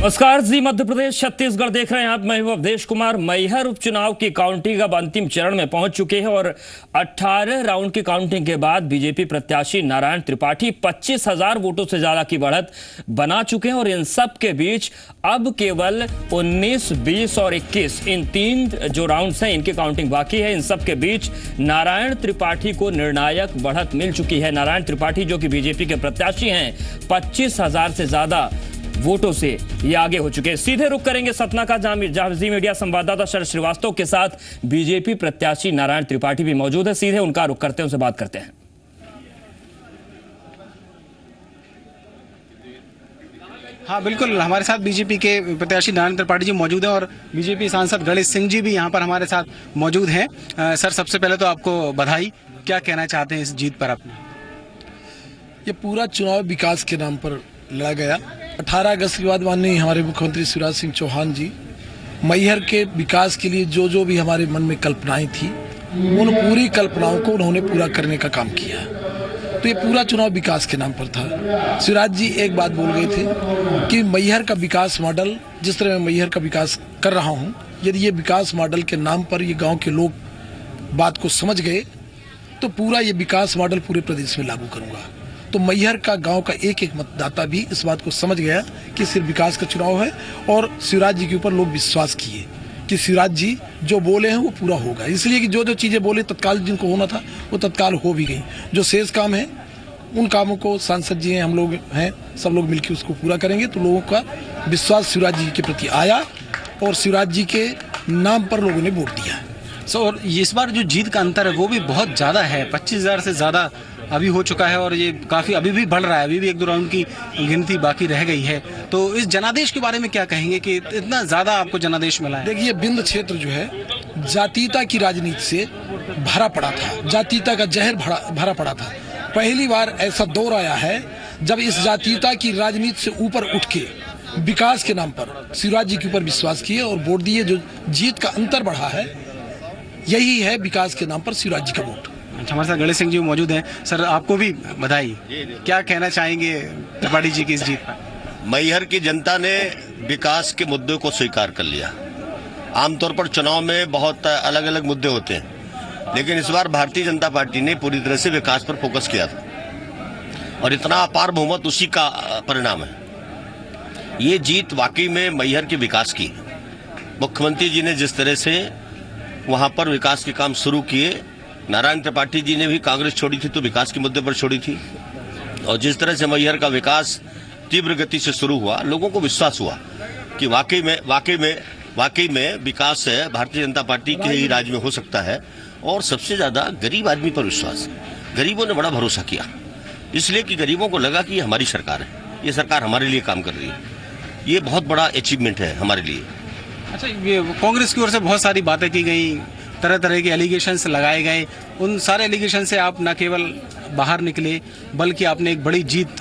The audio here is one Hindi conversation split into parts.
नमस्कार जी, मध्य प्रदेश छत्तीसगढ़ देख रहे हैं आप। मैं हूं अवधेश कुमार। मैहर उपचुनाव की काउंटिंग अब अंतिम चरण में पहुंच चुके हैं और 18 राउंड की काउंटिंग के बाद बीजेपी प्रत्याशी नारायण त्रिपाठी 25,000 वोटों से ज्यादा की बढ़त बना चुके हैं और इन सब के बीच अब केवल 19, 20 और 21 इन 3 जो राउंड्स हैं इनकी काउंटिंग बाकी है। इन सब के बीच नारायण त्रिपाठी को निर्णायक बढ़त मिल चुकी है। नारायण त्रिपाठी जो कि बीजेपी के प्रत्याशी हैं, 25,000 से ज्यादा वोटों से ये आगे हो चुके हैं। सीधे रुख करेंगे सतना का, जहां जी मीडिया संवाददाता शरद श्रीवास्तव के साथ बीजेपी प्रत्याशी नारायण त्रिपाठी भी मौजूद है। सीधे उनका रुख करते हैं, उनसे बात करते हैं। हाँ बिल्कुल, हमारे साथ बीजेपी के प्रत्याशी नारायण त्रिपाठी जी मौजूद हैं और बीजेपी सांसद गणेश सिंह जी भी यहाँ पर हमारे साथ मौजूद हैं। सर, सबसे पहले तो आपको बधाई। क्या कहना चाहते हैं इस जीत पर आप? ये पूरा चुनाव विकास के नाम पर लड़ा गया। 18 अगस्त के बाद माननीय हमारे मुख्यमंत्री शिवराज सिंह चौहान जी मैहर के विकास के लिए जो भी हमारे मन में कल्पनाएं थी, उन पूरी कल्पनाओं को उन्होंने पूरा करने का काम किया। तो ये पूरा चुनाव विकास के नाम पर था। शिवराज जी एक बात बोल गए थे कि मैहर का विकास मॉडल, जिस तरह मैं मैहर का विकास कर रहा हूँ, यदि ये विकास मॉडल के नाम पर ये गाँव के लोग बात को समझ गए तो पूरा ये विकास मॉडल पूरे प्रदेश में लागू करूँगा। तो मैहर का गांव का एक एक मतदाता भी इस बात को समझ गया कि सिर्फ विकास का चुनाव है और शिवराज जी के ऊपर लोग विश्वास किए कि शिवराज जी जो बोले हैं वो पूरा होगा। इसलिए कि जो चीज़ें बोले तत्काल जिनको होना था वो तत्काल हो भी गई। जो शेष काम है उन कामों को सांसद जी हैं, हम लोग हैं, सब लोग मिलकर उसको पूरा करेंगे। तो लोगों का विश्वास शिवराज जी के प्रति आया और शिवराज जी के नाम पर लोगों ने वोट दिया। और इस बार जो जीत का अंतर है वो भी बहुत ज़्यादा है, 25,000 से ज़्यादा अभी हो चुका है और ये काफ़ी अभी भी बढ़ रहा है। अभी भी 1-2 राउंड की गिनती बाकी रह गई है। तो इस जनादेश के बारे में क्या कहेंगे कि इतना ज़्यादा आपको जनादेश मिला है? देखिए, बिंद क्षेत्र जो है जातीयता की राजनीति से भरा पड़ा था, जातीयता का जहर भरा पड़ा था। पहली बार ऐसा दौर आया है जब इस जातीयता की राजनीति से ऊपर उठ के विकास के नाम पर शिवराज जी के ऊपर विश्वास किए और वोट दिए। जो जीत का अंतर बढ़ा है यही है विकास के नाम पर शिवराज जी का वोट। हमारे साथ गणेश सिंह जी मौजूद हैं। सर, आपको भी बधाई। क्या कहना चाहेंगे त्रिपाठी जी की इस जीत पर? मैहर की जनता ने विकास के मुद्दे को स्वीकार कर लिया। आमतौर पर चुनाव में बहुत अलग अलग मुद्दे होते हैं, लेकिन इस बार भारतीय जनता पार्टी ने पूरी तरह से विकास पर फोकस किया था और इतना अपार बहुमत उसी का परिणाम है। ये जीत वाकई में मैहर के विकास की है। मुख्यमंत्री जी ने जिस तरह से वहां पर विकास के काम शुरू किए, नारायण त्रिपाठी जी ने भी कांग्रेस छोड़ी थी तो विकास के मुद्दे पर छोड़ी थी, और जिस तरह से मैहर का विकास तीव्र गति से शुरू हुआ, लोगों को विश्वास हुआ कि वाकई में विकास है भारतीय जनता पार्टी के ही राज में हो सकता है। और सबसे ज्यादा गरीब आदमी पर विश्वास है। गरीबों ने बड़ा भरोसा किया, इसलिए कि गरीबों को लगा कि ये हमारी सरकार है, ये सरकार हमारे लिए काम कर रही है। ये बहुत बड़ा अचीवमेंट है हमारे लिए। अच्छा, ये कांग्रेस की ओर से बहुत सारी बातें की गई, तरह तरह के एलिगेशंस लगाए गए। उन सारे एलिगेशन से आप न केवल बाहर निकले बल्कि आपने एक बड़ी जीत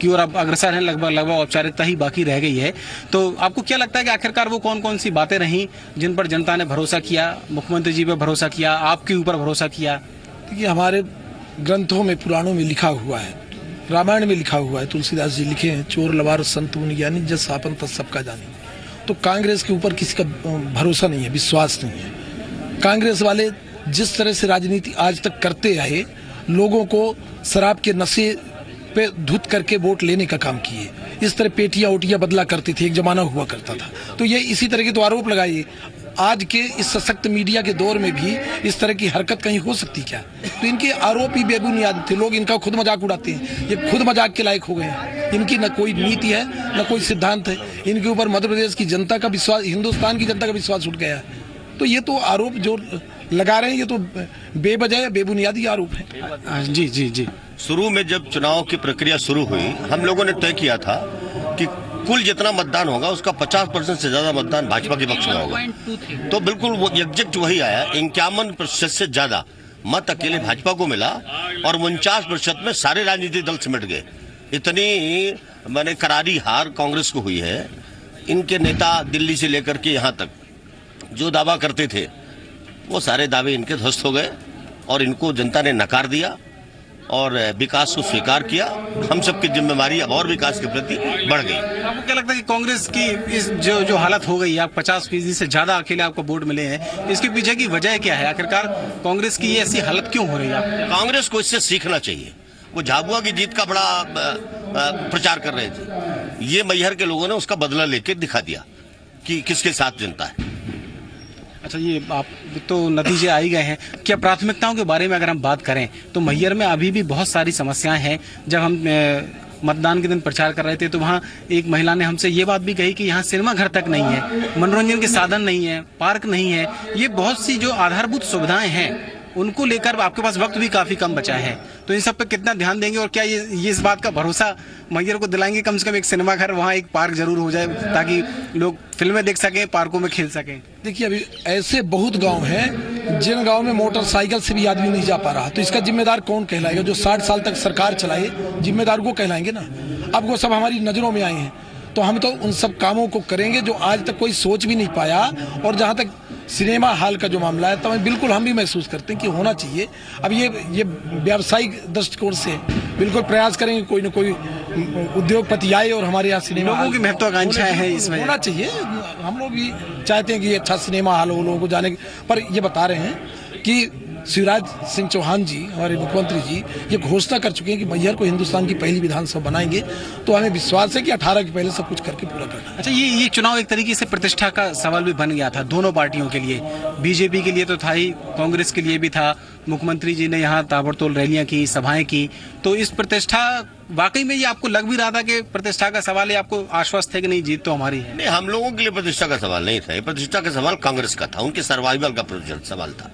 की ओर आप अग्रसर हैं। लगभग औपचारिकता ही बाकी रह गई है। तो आपको क्या लगता है कि आखिरकार वो कौन कौन सी बातें रहीं जिन पर जनता ने भरोसा किया, मुख्यमंत्री जी पर भरोसा किया, आपके ऊपर भरोसा किया? देखिए, हमारे ग्रंथों में, पुराणों में लिखा हुआ है, रामायण में लिखा हुआ है, तुलसीदास जी लिखे हैं, चोर लवार संतून ज्ञानी जस आपन तस सबका जानी। तो कांग्रेस के ऊपर किसी का भरोसा नहीं है, विश्वास नहीं है। कांग्रेस वाले जिस तरह से राजनीति आज तक करते आए, लोगों को शराब के नशे पे धुत करके वोट लेने का काम किए, इस तरह पेटियां ओटियां बदला करते थे, एक जमाना हुआ करता था। तो ये इसी तरह के तो आरोप लगाइए। आज के इस सशक्त मीडिया के दौर में भी इस तरह की हरकत कहीं हो सकती क्या? तो इनके आरोप ही बेबुनियाद थे। लोग इनका खुद मजाक उड़ाते हैं, ये खुद मजाक के लायक हो गए हैं। इनकी न कोई नीति है न कोई सिद्धांत है। इनके ऊपर मध्य प्रदेश की जनता का विश्वास, हिंदुस्तान की जनता का विश्वास उठ गया है। तो ये तो आरोप जो लगा रहे हैं ये तो बेवजह बेबुनियादी आरोप है। जी जी जी। शुरू में जब चुनाव की प्रक्रिया शुरू हुई, हम लोगों ने तय किया था कि कुल जितना मतदान होगा उसका 50% से ज्यादा मतदान भाजपा के पक्ष में होगा। तो बिल्कुल वो एग्जैक्ट वही आया। 51% से ज्यादा मत अकेले भाजपा को मिला और 49% में सारे राजनीतिक दल सिमट गए। इतनी करारी हार कांग्रेस को हुई है। इनके नेता दिल्ली से लेकर के यहाँ तक जो दावा करते थे वो सारे दावे इनके ध्वस्त हो गए और इनको जनता ने नकार दिया और विकास को स्वीकार किया। हम सबकी जिम्मेदारी अब और विकास के प्रति बढ़ गई। आपको क्या लगता है कि कांग्रेस की इस जो हालत हो गई, आप 50% से ज्यादा अकेले आपको वोट मिले हैं, इसके पीछे की वजह क्या है? आखिरकार कांग्रेस की ये ऐसी हालत क्यों हो रही है? कांग्रेस को इससे सीखना चाहिए। वो झाबुआ की जीत का बड़ा प्रचार कर रहे थे, ये मैहर के लोगों ने उसका बदला लेके दिखा दिया कि किसके साथ जनता है। अच्छा, ये आप तो नतीजे आ ही गए हैं। क्या प्राथमिकताओं के बारे में अगर हम बात करें तो मैहर में अभी भी बहुत सारी समस्याएं हैं। जब हम मतदान के दिन प्रचार कर रहे थे तो वहाँ एक महिला ने हमसे ये बात भी कही कि यहाँ सिनेमा घर तक नहीं है, मनोरंजन के साधन नहीं है, पार्क नहीं है। ये बहुत सी जो आधारभूत सुविधाएं हैं उनको लेकर आपके पास वक्त भी काफी कम बचा है, तो इन सब पे कितना ध्यान देंगे और क्या ये इस बात का भरोसा मैहर को दिलाएंगे कम से कम एक सिनेमा घर, वहाँ एक पार्क जरूर हो जाए ताकि लोग फिल्में देख सकें, पार्कों में खेल सकें? देखिए, अभी ऐसे बहुत गांव हैं जिन गांव में मोटरसाइकिल से भी आदमी नहीं जा पा रहा, तो इसका जिम्मेदार कौन कहलाएगा? जो 60 साल तक सरकार चलाए, जिम्मेदार को कहलाएंगे ना। अब वो सब हमारी नजरों में आए हैं तो हम तो उन सब कामों को करेंगे जो आज तक कोई सोच भी नहीं पाया। और जहाँ तक सिनेमा हॉल का जो मामला है, तो बिल्कुल हम भी महसूस करते हैं कि होना चाहिए। अब ये व्यावसायिक दृष्टिकोण से बिल्कुल प्रयास करेंगे, कोई ना कोई उद्योगपति आए और हमारे यहाँ सिनेमा लोगों की महत्वाकांक्षाएं हैं, इसमें होना चाहिए। हम लोग भी चाहते हैं कि अच्छा सिनेमा हॉल हो, लोगों को जाने। पर ये बता रहे हैं कि शिवराज सिंह चौहान जी, हमारे मुख्यमंत्री जी, ये घोषणा कर चुके हैं कि मैहर को हिंदुस्तान की पहली विधानसभा बनाएंगे। तो हमें विश्वास है कि 18 के पहले सब कुछ करके पूरा करना। अच्छा, ये चुनाव एक तरीके से प्रतिष्ठा का सवाल भी बन गया था दोनों पार्टियों के लिए। बीजेपी के लिए तो था ही, कांग्रेस के लिए भी था। मुख्यमंत्री जी ने यहाँ ताबड़तोड़ रैलियां की, सभाएं की, तो इस प्रतिष्ठा वाकई में ये आपको लग भी रहा था कि प्रतिष्ठा का सवाल है? आपको आश्वस्त है कि नहीं, जीत तो हमारी है? नहीं, हम लोगों के लिए प्रतिष्ठा का सवाल नहीं था, ये प्रतिष्ठा का सवाल कांग्रेस का था, उनके सर्वाइवल का सवाल था।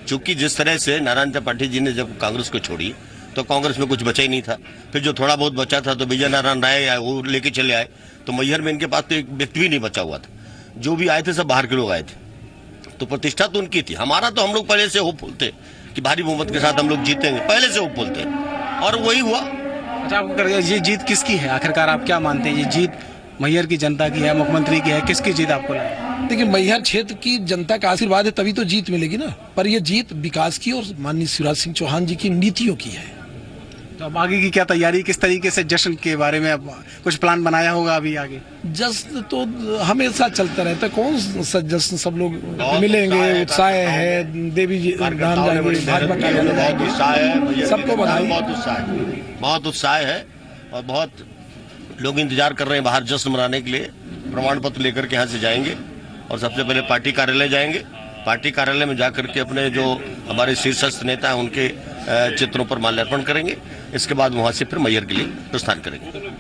चूंकि जिस तरह से नारायण त्रिपाठी जी ने जब कांग्रेस को छोड़ी तो कांग्रेस में कुछ बचा ही नहीं था। फिर जो थोड़ा बहुत बचा था तो विजय नारायण राय वो लेके चले आए, तो मैहर में इनके पास तो एक व्यक्ति भी नहीं बचा हुआ था। जो भी आए थे सब बाहर के लोग आए थे, तो प्रतिष्ठा तो उनकी थी। हमारा तो हम लोग पहले से होपफुल थे कि भारी बहुमत के साथ हम लोग जीतेंगे, पहले से होपफुल थे और वही हुआ। अच्छा, आपको ये जीत किसकी है आखिरकार? आप क्या मानते हैं, ये जीत मैहर की जनता की है, मुख्यमंत्री की है, किसकी जीत आपको लगे? देखिए, मैहर क्षेत्र की जनता का आशीर्वाद है तभी तो जीत मिलेगी ना। पर ये जीत विकास की और माननीय शिवराज सिंह चौहान जी की नीतियों की है। तो अब आगे की क्या तैयारी, किस तरीके से जश्न के बारे में अब कुछ प्लान बनाया होगा अभी आगे? जश्न तो हमेशा चलता रहता है। कौन सा जश्न, सब लोग मिलेंगे, उत्साह है। देवी जी धाम जाएंगे, भाजपा कार्यालय, बहुत उत्साह है, सबको बधाई। बहुत उत्साह है और बहुत लोग इंतजार कर रहे हैं बाहर जश्न मनाने के लिए। प्रमाण पत्र लेकर के यहाँ से जाएंगे और सबसे पहले पार्टी कार्यालय जाएंगे। पार्टी कार्यालय में जाकर के अपने जो हमारे शीर्षस्थ नेता हैं उनके चित्रों पर माल्यार्पण करेंगे। इसके बाद वहां से फिर मैहर के लिए प्रस्थान करेंगे।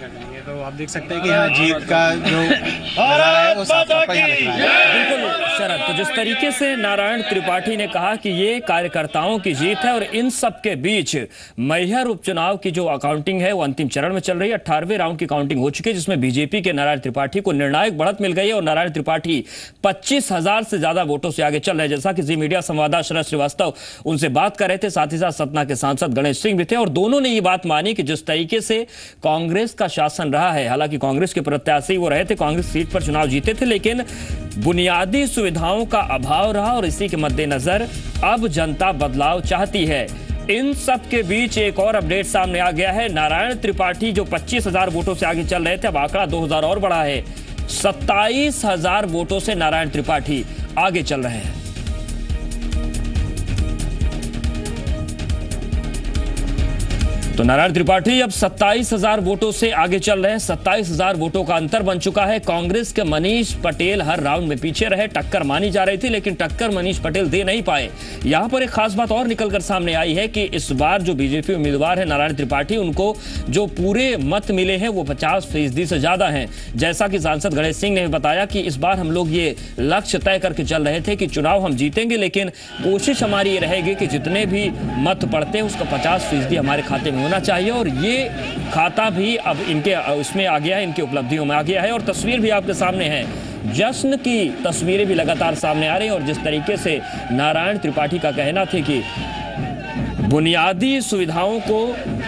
तो आप देख सकते हैं कि यहाँ जीत का जो नजारा है वो साफ साफ यहाँ दिख रहा है। बिल्कुल शरद, तो जिस तरीके से नारायण त्रिपाठी ने कहा कि ये कार्यकर्ताओं की जीत है और इन सब के बीच मैहर उपचुनाव की जो अकाउंटिंग है वो अंतिम चरण में चल रही है। 18वें राउंड की काउंटिंग हो चुकी है जिसमें बीजेपी के नारायण त्रिपाठी को निर्णायक बढ़त मिल गई है और नारायण त्रिपाठी 25,000 से ज्यादा वोटों से आगे चल रहे हैं। जैसा कि जी मीडिया संवाददाता शरद श्रीवास्तव उनसे बात कर रहे थे, साथ ही साथ सतना के सांसद गणेश सिंह भी थे और दोनों ने ये बात मानी कि जिस तरीके से कांग्रेस का शासन रहा है, हालांकि कांग्रेस के प्रत्याशी वो रहे थे, कांग्रेस सीट पर चुनाव जीते थे, लेकिन बुनियादी सुविधाओं का अभाव रहा और इसी के मद्देनजर अब जनता बदलाव चाहती है। इन सब के बीच एक और अपडेट सामने आ गया है। नारायण त्रिपाठी जो 25,000 वोटों से आगे चल रहे थे, अब आंकड़ा 2,000 और बढ़ा है। 27,000 वोटों से नारायण त्रिपाठी आगे चल रहे हैं। तो नारायण त्रिपाठी अब 27,000 वोटों से आगे चल रहे हैं। 27,000 वोटों का अंतर बन चुका है। कांग्रेस के मनीष पटेल हर राउंड में पीछे रहे, टक्कर मानी जा रही थी लेकिन टक्कर मनीष पटेल दे नहीं पाए। यहां पर एक खास बात और निकलकर सामने आई है कि इस बार जो बीजेपी उम्मीदवार है नारायण त्रिपाठी, उनको जो पूरे मत मिले हैं वो 50% से ज्यादा हैं। जैसा कि सांसद गणेश सिंह ने बताया कि इस बार हम लोग ये लक्ष्य तय करके चल रहे थे कि चुनाव हम जीतेंगे, लेकिन कोशिश हमारी ये रहेगी कि जितने भी मत पड़ते हैं उसका 50% हमारे खाते में होना चाहिए। और ये खाता भी अब इनके उसमें आ गया है, इनकी उपलब्धियों में आ गया है और तस्वीर भी आपके सामने है। जश्न की तस्वीरें भी लगातार सामने आ रही हैं और जिस तरीके से नारायण त्रिपाठी का कहना था कि बुनियादी सुविधाओं को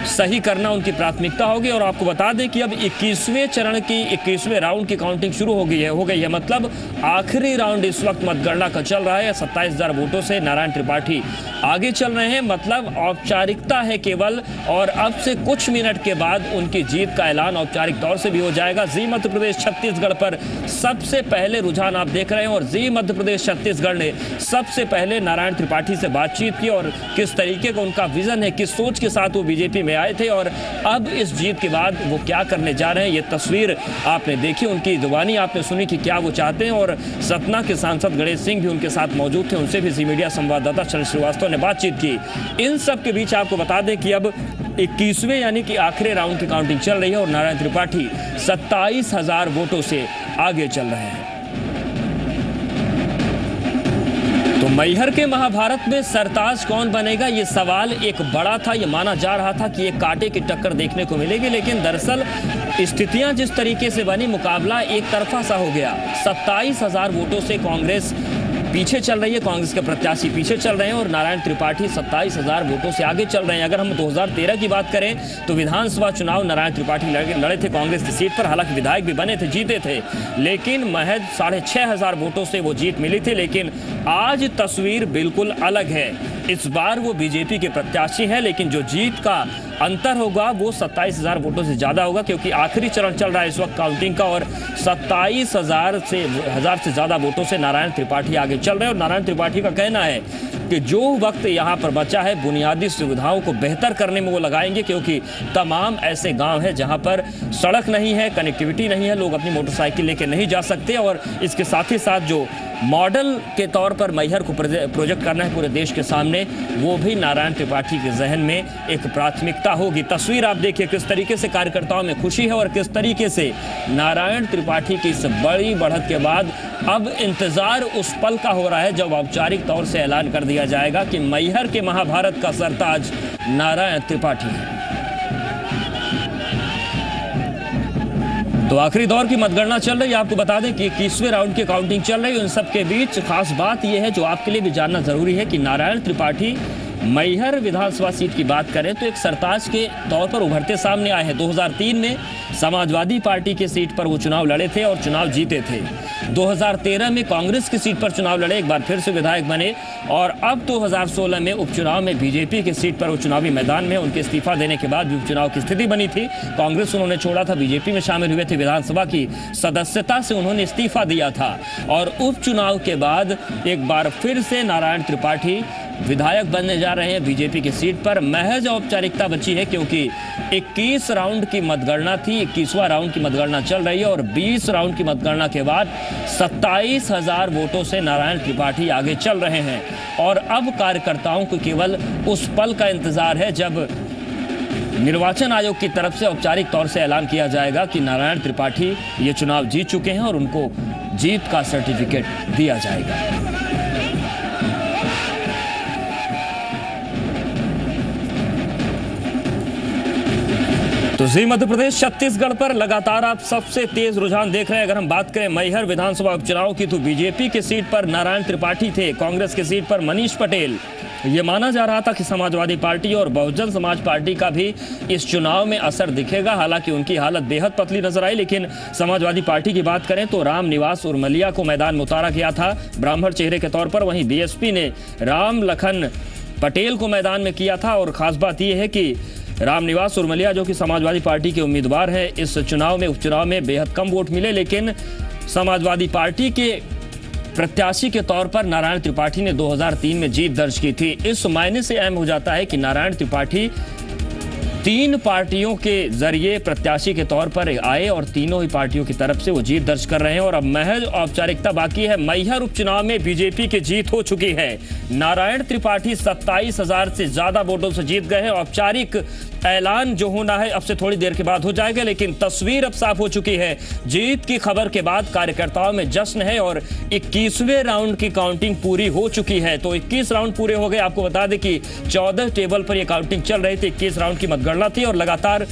सही करना उनकी प्राथमिकता होगी। और आपको बता दें कि अब 21वें चरण की 21वें राउंड की काउंटिंग शुरू हो गई है। मतलब आखिरी राउंड इस वक्त मतगणना का चल रहा है। 27,000 वोटों से नारायण त्रिपाठी आगे चल रहे हैं। मतलब औपचारिकता है केवल, और अब से कुछ मिनट के बाद उनकी जीत का ऐलान औपचारिक तौर से भी हो जाएगा। जी मध्य प्रदेश छत्तीसगढ़ पर सबसे पहले रुझान आप देख रहे हैं, और जी मध्य प्रदेश छत्तीसगढ़ ने सबसे पहले नारायण त्रिपाठी से बातचीत की और किस तरीके का उनका विजन है, किस सोच के साथ वो बीजेपी में आए थे और अब इस जीत के बाद वो क्या करने जा रहे हैं। ये तस्वीर आपने देखी, उनकी जुबानी आपने सुनी कि क्या वो चाहते हैं। और सतना के सांसद गणेश सिंह भी उनके साथ मौजूद थे, उनसे भी जी मीडिया संवाददाता चरण श्रीवास्तव ने बातचीत की। इन सब के बीच आपको बता दें कि अब 21वें यानी कि आखिरी राउंड की काउंटिंग चल रही है और नारायण त्रिपाठी 27,000 वोटों से आगे चल रहे हैं। तो मैहर के महाभारत में सरताज कौन बनेगा, ये सवाल एक बड़ा था। ये माना जा रहा था कि एक कांटे की टक्कर देखने को मिलेगी, लेकिन दरअसल स्थितियां जिस तरीके से बनी, मुकाबला एक तरफा सा हो गया। 27,000 वोटों से कांग्रेस पीछे चल रही है, कांग्रेस के प्रत्याशी पीछे चल रहे हैं और नारायण त्रिपाठी 27,000 वोटों से आगे चल रहे हैं। अगर हम 2013 की बात करें तो विधानसभा चुनाव नारायण त्रिपाठी लड़े थे कांग्रेस की सीट पर, हालांकि विधायक भी बने थे, जीते थे, लेकिन महज 6,500 वोटों से वो जीत मिली थी। लेकिन आज तस्वीर बिल्कुल अलग है। इस बार वो बीजेपी के प्रत्याशी हैं, लेकिन जो जीत का अंतर होगा वो 27,000 वोटों से ज़्यादा होगा, क्योंकि आखिरी चरण चल रहा है इस वक्त काउंटिंग का और 27,000 से ज़्यादा वोटों से नारायण त्रिपाठी आगे चल रहे हैं। और नारायण त्रिपाठी का कहना है कि जो वक्त यहाँ पर बचा है बुनियादी सुविधाओं को बेहतर करने में वो लगाएंगे, क्योंकि तमाम ऐसे गांव हैं जहाँ पर सड़क नहीं है, कनेक्टिविटी नहीं है, लोग अपनी मोटरसाइकिल लेके नहीं जा सकते। और इसके साथ ही साथ जो मॉडल के तौर पर मैहर को प्रोजेक्ट करना है पूरे देश के सामने, वो भी नारायण त्रिपाठी के जहन में एक प्राथमिकता होगी। तस्वीर आप देखिए किस तरीके से कार्यकर्ताओं में खुशी है और किस तरीके से नारायण त्रिपाठी की इस बड़ी बढ़त के बाद अब इंतजार उस पल का हो रहा है जब औपचारिक तौर से ऐलान कर दिया जाएगा कि मैहर के महाभारत का सरताज नारायण त्रिपाठी है। तो आखिरी दौर की मतगणना चल रही है। आपको बता दें कि 21वें राउंड की काउंटिंग चल रही है। उन सब के बीच खास बात यह है जो आपके लिए भी जानना जरूरी है कि नारायण त्रिपाठी मैहर विधानसभा सीट की बात करें तो एक सरताज के तौर पर उभरते सामने आए हैं। 2003 में समाजवादी पार्टी की सीट पर वो चुनाव लड़े थे और चुनाव जीते थे। 2013 में कांग्रेस की सीट पर चुनाव लड़े, एक बार फिर से विधायक बने, और अब 2016 में उपचुनाव में बीजेपी की सीट पर वो चुनावी मैदान में उनके इस्तीफा देने के बाद भी उपचुनाव की स्थिति बनी थी। कांग्रेस उन्होंने छोड़ा था, बीजेपी में शामिल हुए थे, विधानसभा की सदस्यता से उन्होंने इस्तीफा दिया था और उपचुनाव के बाद एक बार फिर से नारायण त्रिपाठी विधायक बनने जा रहे हैं बीजेपी की सीट पर। महज औपचारिकता बची है क्योंकि 21 राउंड की मतगणना थी, 21वां राउंड की मतगणना चल रही है और 20 राउंड की मतगणना के बाद 27,000 वोटों से नारायण त्रिपाठी आगे चल रहे हैं। और अब कार्यकर्ताओं को केवल उस पल का इंतजार है जब निर्वाचन आयोग की तरफ से औपचारिक तौर से ऐलान किया जाएगा कि नारायण त्रिपाठी ये चुनाव जीत चुके हैं और उनको जीत का सर्टिफिकेट दिया जाएगा। तो जी मध्य प्रदेश छत्तीसगढ़ पर लगातार आप सबसे तेज रुझान देख रहे हैं। अगर हम बात करें मैहर विधानसभा उपचुनाव की तो बीजेपी की सीट पर नारायण त्रिपाठी थे, कांग्रेस की सीट पर मनीष पटेल। ये माना जा रहा था कि समाजवादी पार्टी और बहुजन समाज पार्टी का भी इस चुनाव में असर दिखेगा, हालांकि उनकी हालत बेहद पतली नजर आई। लेकिन समाजवादी पार्टी की बात करें तो राम निवास उर्मलिया को मैदान में उतारा गया था ब्राह्मण चेहरे के तौर पर, वहीं बीएसपी ने राम लखन पटेल को मैदान में किया था। और खास बात यह है कि राम निवास उर्मलिया जो कि समाजवादी पार्टी के उम्मीदवार हैं, इस चुनाव में उपचुनाव में बेहद कम वोट मिले, लेकिन समाजवादी पार्टी के प्रत्याशी के तौर पर नारायण त्रिपाठी ने 2003 में जीत दर्ज की थी। इस मायने से अहम हो जाता है कि नारायण त्रिपाठी 3 पार्टियों के जरिए प्रत्याशी के तौर पर आए और तीनों ही पार्टियों की तरफ से वो जीत दर्ज कर रहे हैं। और अब महज औपचारिकता बाकी है। मैहर उपचुनाव में बीजेपी की जीत हो चुकी है। नारायण त्रिपाठी 27,000 से ज्यादा वोटों से जीत गए हैं। औपचारिक ऐलान जो होना है अब से थोड़ी देर के बाद हो जाएगा, लेकिन तस्वीर अब साफ हो चुकी है। जीत की खबर के बाद कार्यकर्ताओं में जश्न है और 21वें राउंड की काउंटिंग पूरी हो चुकी है। तो 21 राउंड पूरे हो गए। आपको बता दें कि 14 टेबल पर यह काउंटिंग चल रही थी, 21 राउंड की मतगणना थी और लगातार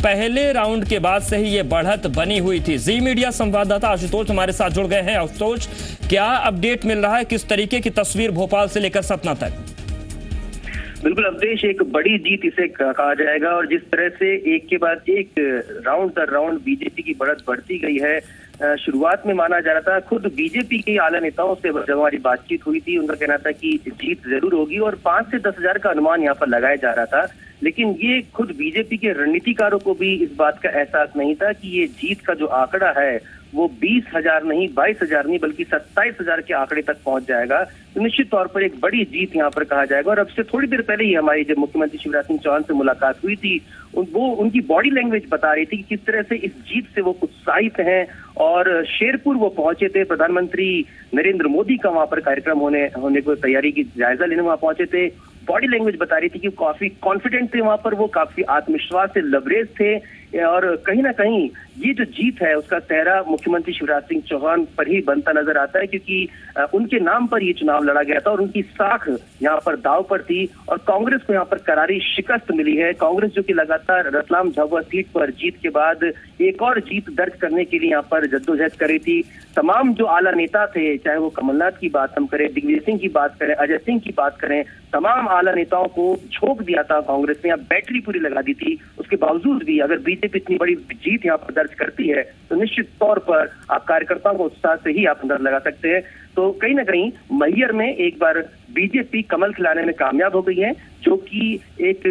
पहले राउंड के बाद से ही ये बढ़त बनी हुई थी। जी मीडिया संवाददाता आशुतोष हमारे साथ जुड़ गए हैं। आशुतोष, क्या अपडेट मिल रहा है, किस तरीके की तस्वीर भोपाल से लेकर सतना तक? बिल्कुल अवधेश, एक बड़ी जीत इसे कहा जाएगा। और जिस तरह से एक के बाद एक राउंड दर राउंड बीजेपी की बढ़त बढ़ती गई है, शुरुआत में माना जा रहा था, खुद बीजेपी के आला नेताओं से जब हमारी बातचीत हुई थी, उनका कहना था कि जीत जरूर होगी और 5 से 10 हजार का अनुमान यहाँ पर लगाया जा रहा था। लेकिन ये खुद बीजेपी के रणनीतिकारों को भी इस बात का एहसास नहीं था कि ये जीत का जो आंकड़ा है वो 20,000 नहीं, 22,000 नहीं, बल्कि 27,000 के आंकड़े तक पहुंच जाएगा। तो निश्चित तौर पर एक बड़ी जीत यहाँ पर कहा जाएगा। और अब से थोड़ी देर पहले ही हमारी जब मुख्यमंत्री शिवराज सिंह चौहान से मुलाकात हुई थी, वो उनकी बॉडी लैंग्वेज बता रही थी कि किस तरह से इस जीत से वो उत्साहित हैं। और शेरपुर वो पहुंचे थे, प्रधानमंत्री नरेंद्र मोदी का वहां पर कार्यक्रम होने को तैयारी की जायजा लेने वहां पहुंचे थे। बॉडी लैंग्वेज बता रही थी कि काफी कॉन्फिडेंट थे वहां पर, वो काफी आत्मविश्वास से लबरेज थे। और कहीं ना कहीं ये जो जीत है उसका सेहरा मुख्यमंत्री शिवराज सिंह चौहान पर ही बनता नजर आता है, क्योंकि उनके नाम पर ये चुनाव लड़ा गया था और उनकी साख यहाँ पर दाव पर थी। और कांग्रेस को यहाँ पर करारी शिकस्त मिली है। कांग्रेस जो कि लगातार रतलाम झाबुआ सीट पर जीत के बाद एक और जीत दर्ज करने के लिए यहाँ पर जद्दोजहद कर रही थी। तमाम जो आला नेता थे, चाहे वो कमलनाथ की बात हम करें, दिग्विजय सिंह की बात करें, अजय सिंह की बात करें, तमाम आला नेताओं को झोंक दिया था कांग्रेस ने, यहाँ बैटरी पूरी लगा दी थी। उसके बावजूद भी अगर बीजेपी इतनी बड़ी जीत यहाँ पर दर्ज करती है तो निश्चित तौर पर आप कार्यकर्ताओं को उत्साह से ही आप अंदर लगा सकते हैं। तो कहीं ना कहीं मैहर में एक बार बीजेपी कमल खिलाने में कामयाब हो गई है, जो कि एक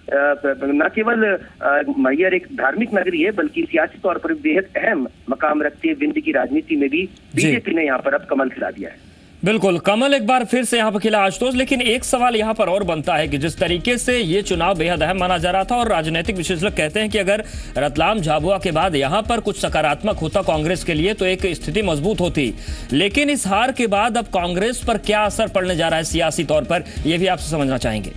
न केवल मैहर एक धार्मिक नगरी है बल्कि सियासी तौर पर बेहद अहम मकाम रखती है। विंध्य की राजनीति में भी बीजेपी ने यहाँ पर अब कमल खिला दिया है। बिल्कुल, कमल एक बार फिर से यहाँ पर खिला आशुतोष। लेकिन एक सवाल यहाँ पर और बनता है कि जिस तरीके से ये चुनाव बेहद अहम माना जा रहा था और राजनीतिक विशेषज्ञ कहते हैं कि अगर रतलाम झाबुआ के बाद यहाँ पर कुछ सकारात्मक होता कांग्रेस के लिए तो एक स्थिति मजबूत होती, लेकिन इस हार के बाद अब कांग्रेस पर क्या असर पड़ने जा रहा है सियासी तौर पर, ये भी आपसे समझना चाहेंगे।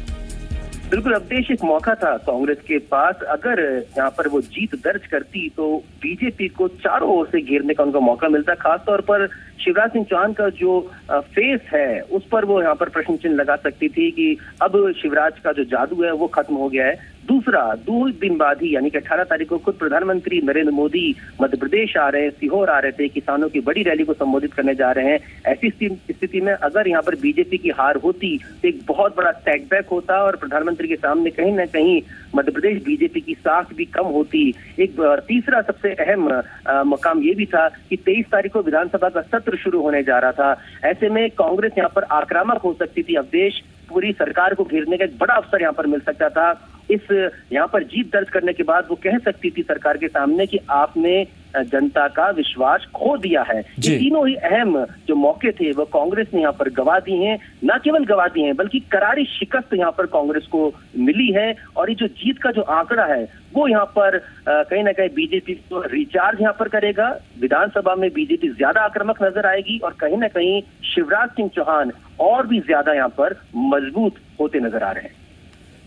बिल्कुल अवधेश, एक मौका था कांग्रेस के पास, अगर यहाँ पर वो जीत दर्ज करती तो बीजेपी को चारों ओर से घेरने का उनका मौका मिलता। खासतौर पर शिवराज सिंह चौहान का जो फेस है उस पर वो यहाँ पर प्रश्न चिन्ह लगा सकती थी कि अब शिवराज का जो जादू है वो खत्म हो गया है। दूसरा, 2 दिन बाद ही यानी कि 18 तारीख को खुद प्रधानमंत्री नरेंद्र मोदी मध्य प्रदेश आ रहे हैं, सीहोर आ रहे थे, किसानों की बड़ी रैली को संबोधित करने जा रहे हैं। ऐसी स्थिति में अगर यहाँ पर बीजेपी की हार होती तो एक बहुत बड़ा सेटबैक होता और प्रधानमंत्री के सामने कहीं ना कहीं मध्य प्रदेश बीजेपी की साख भी कम होती। एक तीसरा सबसे अहम मकाम ये भी था कि 23 तारीख को विधानसभा का सत्र शुरू होने जा रहा था। ऐसे में कांग्रेस यहाँ पर आक्रामक हो सकती थी। अवधेश, पूरी सरकार को घेरने का एक बड़ा अवसर यहाँ पर मिल सकता था। इस यहाँ पर जीत दर्ज करने के बाद वो कह सकती थी सरकार के सामने कि आपने जनता का विश्वास खो दिया है। ये तीनों ही अहम जो मौके थे वो कांग्रेस ने यहाँ पर गवा दिए हैं। न केवल गवा दिए हैं बल्कि करारी शिकस्त यहाँ पर कांग्रेस को मिली है। और ये जो जीत का जो आंकड़ा है वो यहाँ पर कहीं ना कहीं बीजेपी को रिचार्ज यहाँ पर करेगा। विधानसभा में बीजेपी ज्यादा आक्रामक नजर आएगी और कहीं ना कहीं शिवराज सिंह चौहान और भी ज्यादा यहाँ पर मजबूत होते नजर आ रहे हैं।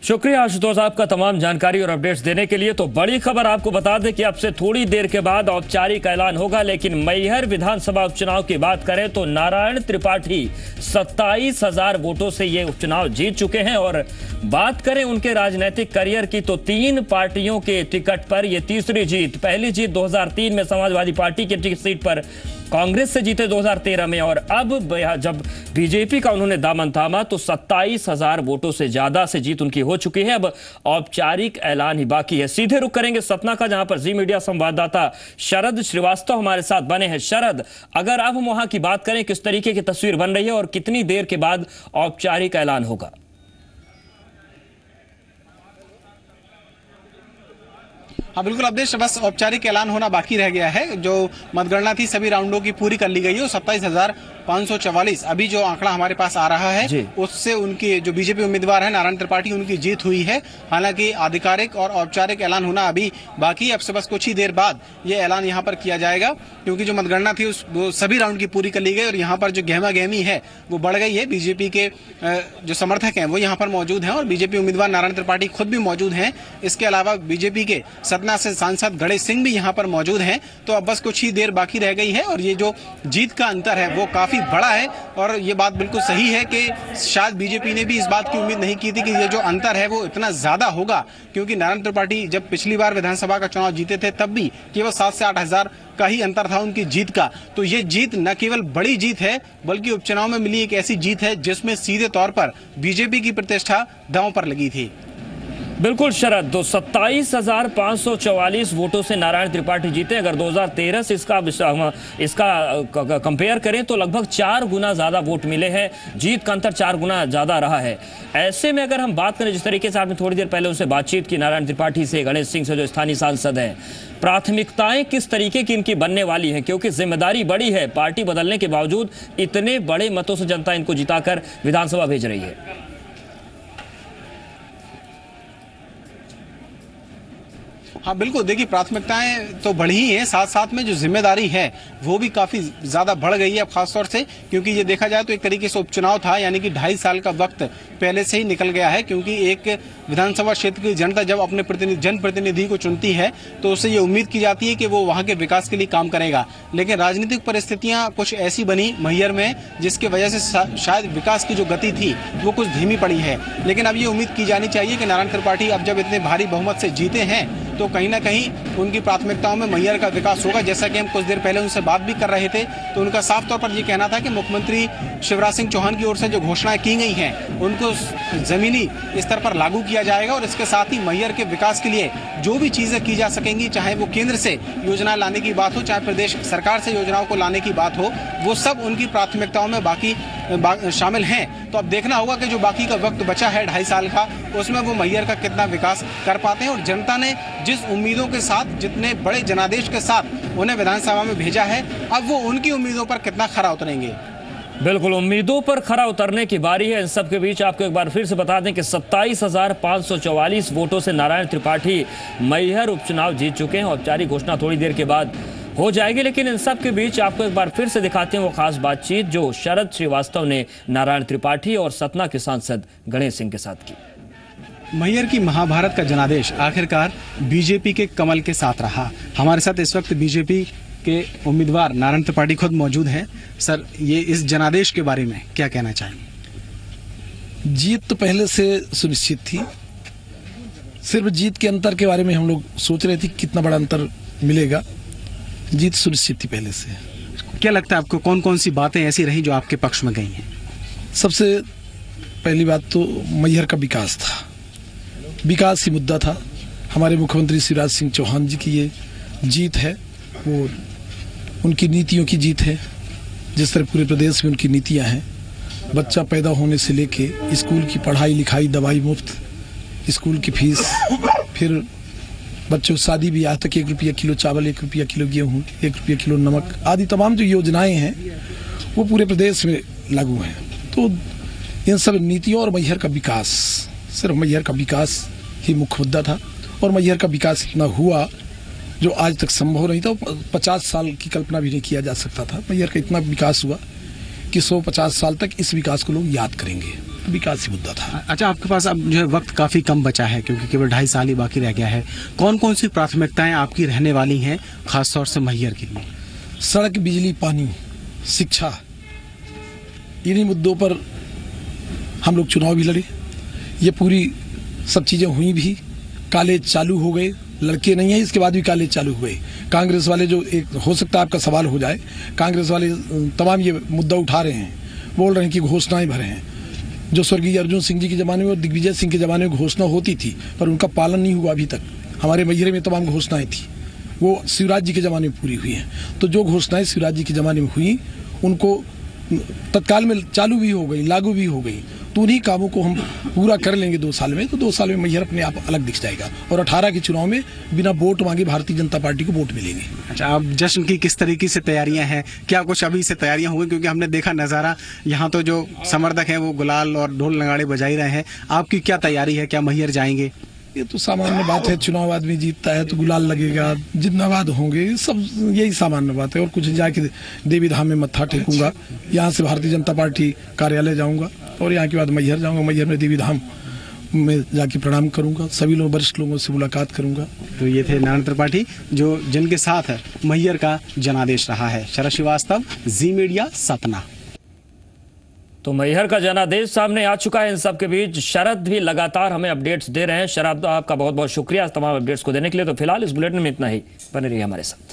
शुक्रिया आशुतोष आपका तमाम जानकारी और अपडेट्स देने के लिए। तो बड़ी खबर आपको बता दें कि अब से थोड़ी देर के बाद औपचारिक ऐलान होगा, लेकिन मैहर विधानसभा उपचुनाव की बात करें तो नारायण त्रिपाठी 27,000 वोटों से ये उपचुनाव जीत चुके हैं। और बात करें उनके राजनीतिक करियर की तो 3 पार्टियों के टिकट पर ये तीसरी जीत। पहली जीत 2003 में समाजवादी पार्टी की सीट पर कांग्रेस से जीते 2013 में, और अब जब बीजेपी का उन्होंने दामन थामा तो 27,000 वोटों से ज्यादा से जीत उनकी हो चुकी है। अब औपचारिक ऐलान ही बाकी है। सीधे रुक करेंगे सतना का, जहां पर जी मीडिया संवाददाता शरद श्रीवास्तव हमारे साथ बने हैं। शरद, अगर अब हम वहां की बात करें, किस तरीके की तस्वीर बन रही है और कितनी देर के बाद औपचारिक ऐलान होगा? हाँ बिल्कुल अवधेश, बस औपचारिक ऐलान होना बाकी रह गया है। जो मतगणना थी सभी राउंडों की पूरी कर ली गई है। 27,544 अभी जो आंकड़ा हमारे पास आ रहा है उससे उनकी जो बीजेपी उम्मीदवार है नारायण त्रिपाठी, उनकी जीत हुई है। हालांकि आधिकारिक और औपचारिक ऐलान होना अभी बाकी है। अब से बस कुछ ही देर बाद ये ऐलान यहाँ पर किया जाएगा, क्योंकि जो मतगणना थी वो सभी राउंड की पूरी कर ली गई और यहाँ पर जो गहमा गहमी है वो बढ़ गई है। बीजेपी के जो समर्थक हैं वो यहाँ पर मौजूद हैं और बीजेपी उम्मीदवार नारायण त्रिपाठी खुद भी मौजूद हैं। इसके अलावा बीजेपी के सतना से सांसद गणेश सिंह भी यहाँ पर मौजूद हैं। तो अब बस कुछ ही देर बाकी रह गई है और ये जो जीत का अंतर है वो काफी काफ़ी बड़ा है। और ये बात बिल्कुल सही है कि शायद बीजेपी ने भी इस बात की उम्मीद नहीं की थी कि ये जो अंतर है वो इतना ज़्यादा होगा, क्योंकि नारायण त्रिपाठी जब पिछली बार विधानसभा का चुनाव जीते थे तब भी केवल 7 से 8 हज़ार का ही अंतर था उनकी जीत का। तो ये जीत न केवल बड़ी जीत है बल्कि उपचुनाव में मिली एक ऐसी जीत है जिसमें सीधे तौर पर बीजेपी की प्रतिष्ठा दांव पर लगी थी। बिल्कुल शरद, 27,544 वोटों से नारायण त्रिपाठी जीते। अगर 2013 से इसका कंपेयर करें तो लगभग 4 गुना ज्यादा वोट मिले हैं, जीत का अंतर 4 गुना ज्यादा रहा है। ऐसे में अगर हम बात करें, जिस तरीके से आपने थोड़ी देर पहले उनसे बातचीत की, नारायण त्रिपाठी से, गणेश सिंह से जो स्थानीय सांसद हैं, प्राथमिकताएं किस तरीके की इनकी बनने वाली है? क्योंकि जिम्मेदारी बड़ी है, पार्टी बदलने के बावजूद इतने बड़े मतों से जनता इनको जिताकर विधानसभा भेज रही है। हाँ बिल्कुल, देखिए प्राथमिकताएं तो बढ़ी ही हैं, साथ साथ में जो जिम्मेदारी है वो भी काफ़ी ज़्यादा बढ़ गई है, खासतौर से क्योंकि ये देखा जाए तो एक तरीके से उपचुनाव था, यानी कि 2.5 साल का वक्त पहले से ही निकल गया है। क्योंकि एक विधानसभा क्षेत्र की जनता जब अपने जनप्रतिनिधि को चुनती है तो उससे ये उम्मीद की जाती है कि वो वहाँ के विकास के लिए काम करेगा। लेकिन राजनीतिक परिस्थितियाँ कुछ ऐसी बनी मैहर में जिसकी वजह से शायद विकास की जो गति थी वो कुछ धीमी पड़ी है। लेकिन अब ये उम्मीद की जानी चाहिए कि नारायण त्रिपाठी अब जब इतने भारी बहुमत से जीते हैं तो कहीं ना कहीं उनकी प्राथमिकताओं में मैहर का विकास होगा। जैसा कि हम कुछ देर पहले उनसे बात भी कर रहे थे तो उनका साफ तौर पर ये कहना था कि मुख्यमंत्री शिवराज सिंह चौहान की ओर से जो घोषणाएं की गई हैं उनको जमीनी स्तर पर लागू किया जाएगा और इसके साथ ही मैहर के विकास के लिए जो भी चीज़ें की जा सकेंगी, चाहे वो केंद्र से योजना लाने की बात हो, चाहे प्रदेश सरकार से योजनाओं को लाने की बात हो, वो सब उनकी प्राथमिकताओं में शामिल हैं। तो अब देखना होगा कि जो बाकी का वक्त बचा है 2.5 साल का, उसमें वो मैहर का कितना विकास कर पाते हैं। और जनता ने जिस उम्मीदों के साथ, जितने बड़े जनादेश के साथ उन्हें विधानसभा में भेजा है, अब वो उनकी उम्मीदों पर कितना खरा उतरेंगे। बिल्कुल, उम्मीदों पर खरा उतरने की बारी है। इन सब के बीच आपको एक बार फिर से बता दें कि 27,544 वोटों से नारायण त्रिपाठी मैहर उपचुनाव जीत चुके हैं। औपचारिक घोषणा थोड़ी देर के बाद हो जाएगी, लेकिन इन सब के बीच आपको एक बार फिर से दिखाते हैं वो खास बातचीत जो शरद श्रीवास्तव ने नारायण त्रिपाठी और सतना के सांसद गणेश सिंह के साथ की। मैहर की महाभारत का जनादेश आखिरकार बीजेपी के कमल के साथ रहा। हमारे साथ इस वक्त बीजेपी के उम्मीदवार नारायण त्रिपाठी खुद मौजूद हैं। सर, ये इस जनादेश के बारे में क्या कहना चाहेंगे? जीत तो पहले से सुनिश्चित थी, सिर्फ जीत के अंतर के बारे में हम लोग सोच रहे थे कितना बड़ा अंतर मिलेगा। जीत सुनिश्चित थी पहले से। क्या लगता है आपको, कौन कौन सी बातें ऐसी रही जो आपके पक्ष में गई हैं? सबसे पहली बात तो मैहर का विकास था, विकास ही मुद्दा था। हमारे मुख्यमंत्री शिवराज सिंह चौहान जी की ये जीत है, वो उनकी नीतियों की जीत है। जिस तरह पूरे प्रदेश में उनकी नीतियां हैं, बच्चा पैदा होने से लेके स्कूल की पढ़ाई लिखाई, दवाई मुफ्त, स्कूल की फीस, फिर बच्चों शादी भी, यहाँ तक 1 रुपया किलो चावल, 1 रुपया किलो गेहूँ, 1 रुपया किलो नमक आदि तमाम जो योजनाएं हैं वो पूरे प्रदेश में लागू हैं। तो इन सब नीतियों और मैहर का विकास, सिर्फ मैहर का विकास ही मुख्य मुद्दा था। और मैहर का विकास इतना हुआ जो आज तक संभव नहीं था। 50 साल की कल्पना भी नहीं किया जा सकता था। मैहर का इतना विकास हुआ कि 150 साल तक इस विकास को लोग याद करेंगे। विकास ही मुद्दा था। अच्छा, आपके पास अब जो है वक्त काफ़ी कम बचा है क्योंकि केवल 2.5 साल ही बाकी रह गया है। कौन कौन सी प्राथमिकताएं आपकी रहने वाली हैं खासतौर से मैहर के लिए? सड़क, बिजली, पानी, शिक्षा, इन्हीं मुद्दों पर हम लोग चुनाव भी लड़े। ये पूरी सब चीज़ें हुई भी। कॉलेज चालू हो गए, लड़के नहीं है इसके बाद भी कॉलेज चालू हुए। कांग्रेस वाले जो, एक हो सकता है आपका सवाल हो जाए, कांग्रेस वाले तमाम ये मुद्दा उठा रहे हैं, बोल रहे हैं कि घोषणाएं भरे हैं। जो स्वर्गीय अर्जुन सिंह जी के ज़माने में और दिग्विजय सिंह के ज़माने में घोषणा होती थी पर उनका पालन नहीं हुआ अभी तक। हमारे मैहर में तमाम घोषणाएं थी, वो शिवराज जी के ज़माने में पूरी हुई हैं। तो जो घोषणाएं शिवराज जी के ज़माने में हुई उनको तत्काल में चालू भी हो गई, लागू भी हो गई। तो उन्हीं कामों को हम पूरा कर लेंगे 2 साल में, तो 2 साल में मैहर अपने आप अलग दिख जाएगा। और 18 के चुनाव में बिना वोट मांगे भारतीय जनता पार्टी को वोट मिलेंगे। अच्छा, अब जश्न की किस तरीके से तैयारियां हैं? क्या कुछ अभी से तैयारियां हुई? क्योंकि हमने देखा नज़ारा, यहाँ तो जो समर्थक हैं वो गुलाल और ढोल नगाड़े बजा ही रहे हैं। आपकी क्या तैयारी है? क्या मैहर जाएंगे? ये तो सामान्य बात है, चुनाव आदमी जीतता है तो गुलाल लगेगा, जिंदाबाद होंगे, सब यही सामान्य बात है। और कुछ जाके देवी धाम में मत्था टेकूंगा, यहाँ से भारतीय जनता पार्टी कार्यालय जाऊंगा और यहाँ के बाद मैहर जाऊंगा। मैहर में देवी धाम में जाके प्रणाम करूंगा, सभी लोग वरिष्ठ लोगों से मुलाकात करूंगा। तो ये थे नारायण त्रिपाठी जिनके साथ मैहर का जनादेश रहा है। शरद श्रीवास्तव, जी मीडिया, सतना। तो मैहर का जनादेश सामने आ चुका है। इन सब के बीच शरद भी लगातार हमें अपडेट्स दे रहे हैं। शरद, आपका बहुत बहुत शुक्रिया तमाम अपडेट्स को देने के लिए। तो फिलहाल इस बुलेटिन में इतना ही, बने रहिए हमारे साथ।